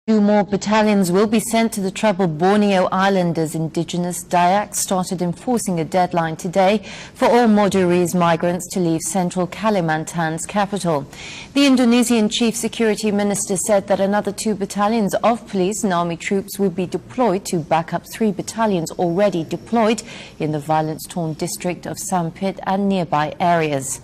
2 more battalions will be sent to the troubled Borneo Island as indigenous Dayak started enforcing a deadline today for all Madurese migrants to leave central Kalimantan's capital. The Indonesian Chief Security Minister said that another 2 battalions of police and army troops would be deployed to back up 3 battalions already deployed in the violence-torn district of Sampit and nearby areas.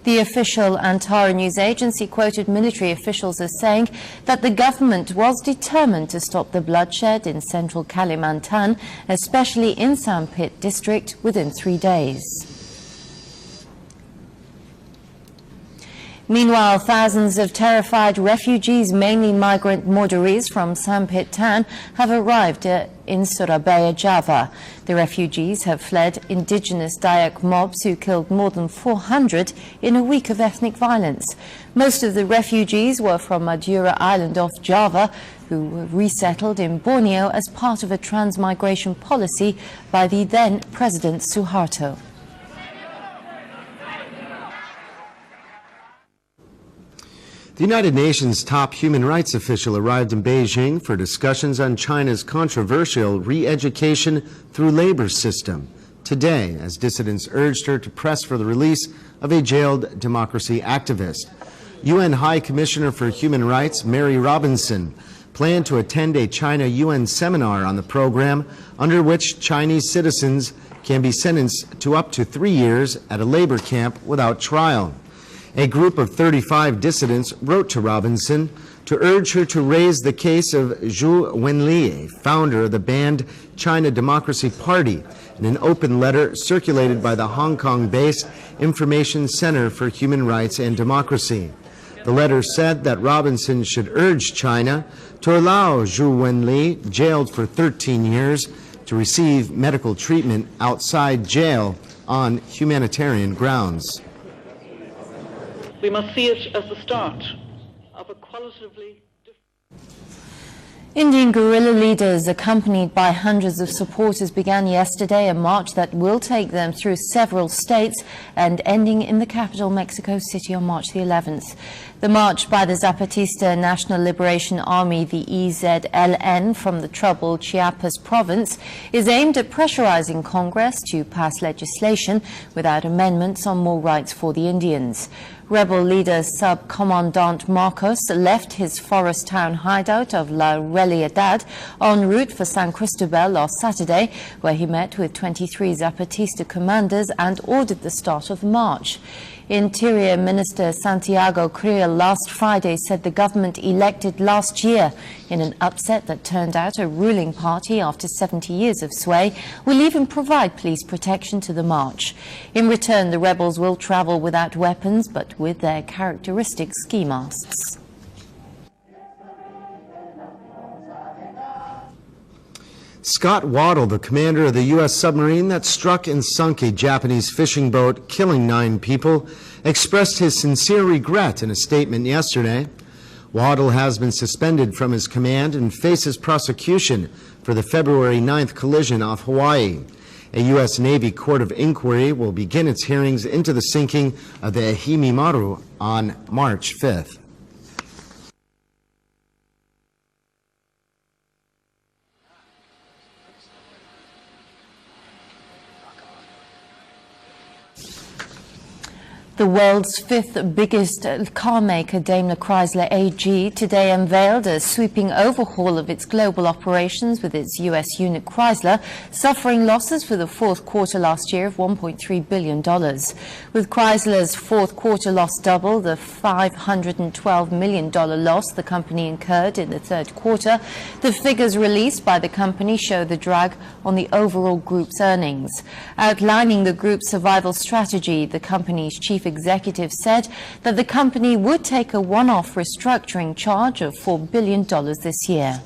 The official Antara news agency quoted military officials as saying that the government was determined to stop the bloodshed in central Kalimantan, especially in Sampit district, within 3 days. Meanwhile, thousands of terrified refugees, mainly migrant Madurese from Sampit town, have arrived in Surabaya, Java. The refugees have fled indigenous Dayak mobs who killed more than 400 in a week of ethnic violence. Most of the refugees were from Madura Island off Java, who were resettled in Borneo as part of a transmigration policy by the then President Suharto. The United Nations top human rights official arrived in Beijing for discussions on China's controversial re-education through labor system today, as dissidents urged her to press for the release of a jailed democracy activist. UN High Commissioner for Human Rights Mary Robinson planned to attend a China-UN seminar on the program under which Chinese citizens can be sentenced to up to 3 years at a labor camp without trial. A group of 35 dissidents wrote to Robinson to urge her to raise the case of Zhu Wenli, founder of the banned China Democracy Party, in an open letter circulated by the Hong Kong-based Information Center for Human Rights and Democracy. The letter said that Robinson should urge China to allow Zhu Wenli, jailed for 13 years, to receive medical treatment outside jail on humanitarian grounds. We must see it as the start of a qualitatively different. Indian guerrilla leaders, accompanied by hundreds of supporters, began yesterday a march that will take them through several states and ending in the capital, Mexico City, on March the 11th. The march by the Zapatista National Liberation Army, the EZLN, from the troubled Chiapas province is aimed at pressurizing Congress to pass legislation without amendments on more rights for the Indians. Rebel leader Sub-Commandant Marcos left his forest town hideout of La Realidad en route for San Cristobal last Saturday, where he met with 23 Zapatista commanders and ordered the start of the march. Interior Minister Santiago Creel last Friday said the government elected last year in an upset that turned out a ruling party after 70 years of sway will even provide police protection to the march. In return, the rebels will travel without weapons but with their characteristic ski masks. Scott Waddell, the commander of the U.S. submarine that struck and sunk a Japanese fishing boat, killing 9 people, expressed his sincere regret in a statement yesterday. Waddell has been suspended from his command and faces prosecution for the February 9th collision off Hawaii. A U.S. Navy Court of Inquiry will begin its hearings into the sinking of the Ehime Maru on March 5th. The world's 5th biggest car maker, Daimler Chrysler AG, today unveiled a sweeping overhaul of its global operations, with its U.S. unit Chrysler suffering losses for the 4th quarter last year of $1.3 billion. With Chrysler's 4th quarter loss double the $512 million loss the company incurred in the 3rd quarter, the figures released by the company show the drag on the overall group's earnings. Outlining the group's survival strategy, the company's chief executive said that the company would take a one-off restructuring charge of $4 billion this year.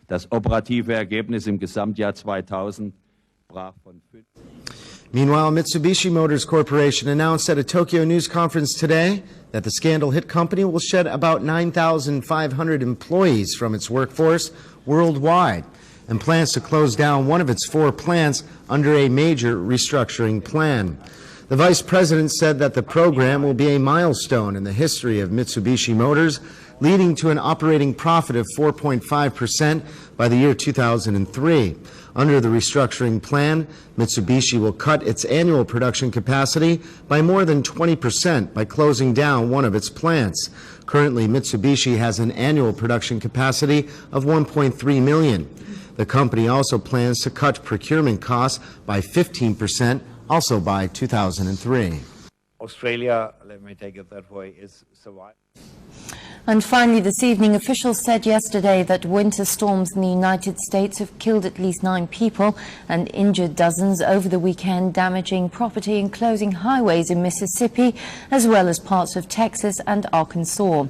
Das operative Ergebnis im Gesamtjahr 2000 brach von 5. Meanwhile, Mitsubishi Motors Corporation announced at a Tokyo news conference today that the scandal-hit company will shed about 9,500 employees from its workforce worldwide and plans to close down one of its 4 plants under a major restructuring plan. The vice president said that the program will be a milestone in the history of Mitsubishi Motors, leading to an operating profit of 4.5% by the year 2003. Under the restructuring plan, Mitsubishi will cut its annual production capacity by more than 20% by closing down one of its plants. Currently, Mitsubishi has an annual production capacity of 1.3 million. The company also plans to cut procurement costs by 15%, also by 2003. Australia, let me take it that way, is surviving. And finally, this evening, officials said yesterday that winter storms in the United States have killed at least 9 people and injured dozens over the weekend, damaging property and closing highways in Mississippi, as well as parts of Texas and Arkansas.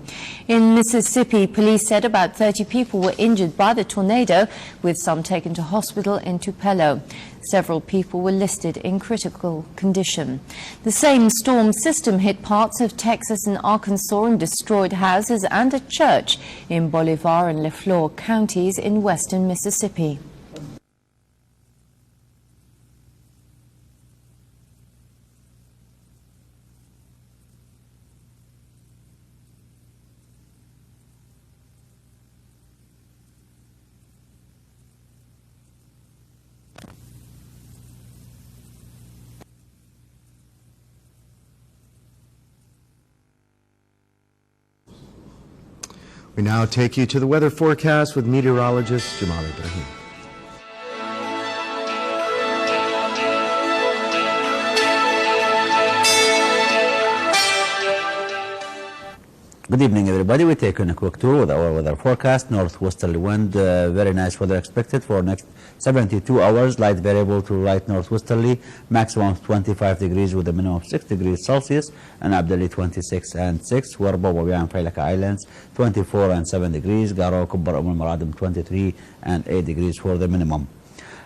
In Mississippi, police said about 30 people were injured by the tornado, with some taken to hospital in Tupelo. Several people were listed in critical condition. The same storm system hit parts of Texas and Arkansas and destroyed houses and a church in Bolivar and Leflore counties in western Mississippi. We now take you to the weather forecast with meteorologist Jamal Ibrahim. Good evening, everybody. We take a quick tour with our weather forecast. Northwesterly wind, very nice weather expected for next 72 hours. Light variable to light northwesterly, maximum of 25 degrees with a minimum of 6 degrees Celsius, and Abdali 26 and 6. Warba, Wabia, and Failaka Islands 24 and 7 degrees. Garo, Kubbar, Maradim 23 and 8 degrees for the minimum.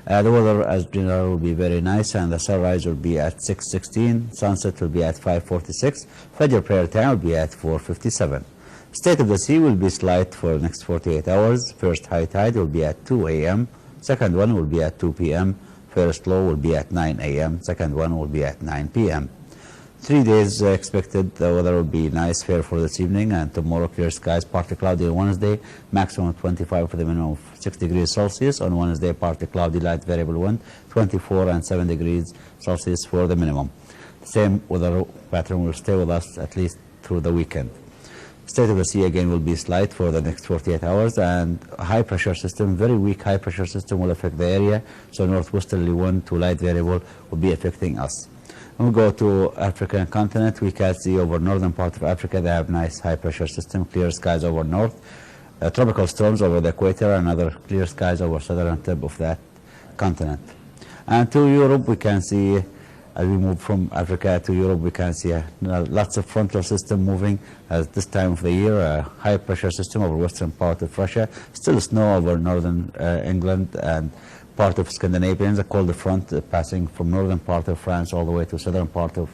The weather as general will be very nice, and the sunrise will be at 6:16, sunset will be at 5:46, Fajr prayer time will be at 4:57. State of the sea will be slight for the next 48 hours. First high tide will be at 2 a.m., second one will be at 2 p.m., first low will be at 9 a.m., second one will be at 9 p.m. 3 days expected. The weather will be nice, fair for this evening, and tomorrow clear skies, partly cloudy on Wednesday, maximum 25 for the minimum of 6 degrees Celsius. On Wednesday, partly cloudy, light variable wind, 24 and 7 degrees Celsius for the minimum. The same weather pattern will stay with us at least through the weekend. State of the sea again will be slight for the next 48 hours, and a high pressure system, very weak high pressure system, will affect the area, so northwesterly wind to light variable will be affecting us. When we go to African continent, we can see over northern part of Africa they have nice high pressure system, clear skies over north, tropical storms over the equator, and other clear skies over southern tip of that continent. And to Europe, we can see, as we move from Africa to Europe, we can see lots of frontal system moving at this time of the year, a high pressure system over western part of Russia, still snow over northern England and part of Scandinavia, a cold front passing from northern part of France all the way to southern part of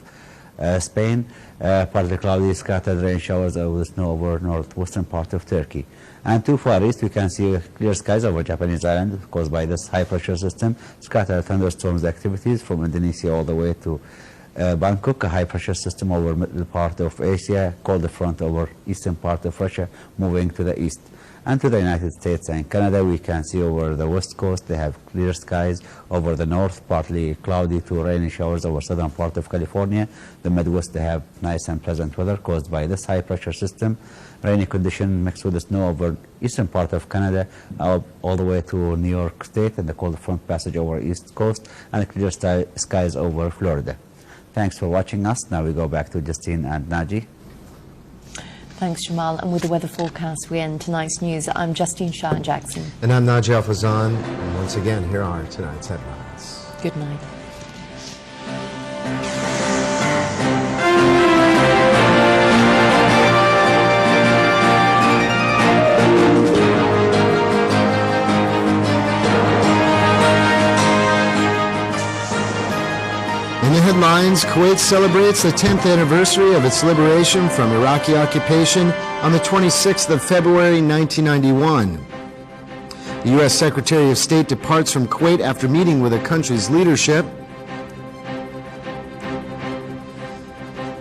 Spain, partly cloudy, scattered rain showers over the snow over northwestern part of Turkey. And to far east, we can see clear skies over Japanese island caused by this high pressure system, scattered thunderstorms activities from Indonesia all the way to Bangkok, a high pressure system over middle part of Asia, cold front over eastern part of Russia moving to the east. And to the United States and Canada, we can see over the west coast they have clear skies, over the north partly cloudy to rainy showers over southern part of California. The Midwest they have nice and pleasant weather caused by this high pressure system, rainy condition mixed with the snow over eastern part of Canada all the way to New York State, and the cold front passage over east coast, and clear skies over Florida. Thanks for watching us. Now we go back to Justine and Naji. Thanks, Jamal. And with the weather forecast, we end tonight's news. I'm Justine Shah-Jackson. And I'm Naji Al-Fazan. And once again, here are tonight's headlines. Good night. In the headlines, Kuwait celebrates the 10th anniversary of its liberation from Iraqi occupation on the 26th of February 1991. The U.S. Secretary of State departs from Kuwait after meeting with the country's leadership.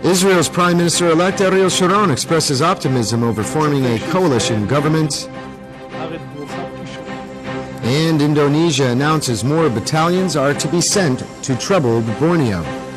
Israel's Prime Minister-elect Ariel Sharon expresses optimism over forming a coalition government. And Indonesia announces more battalions are to be sent to troubled Borneo.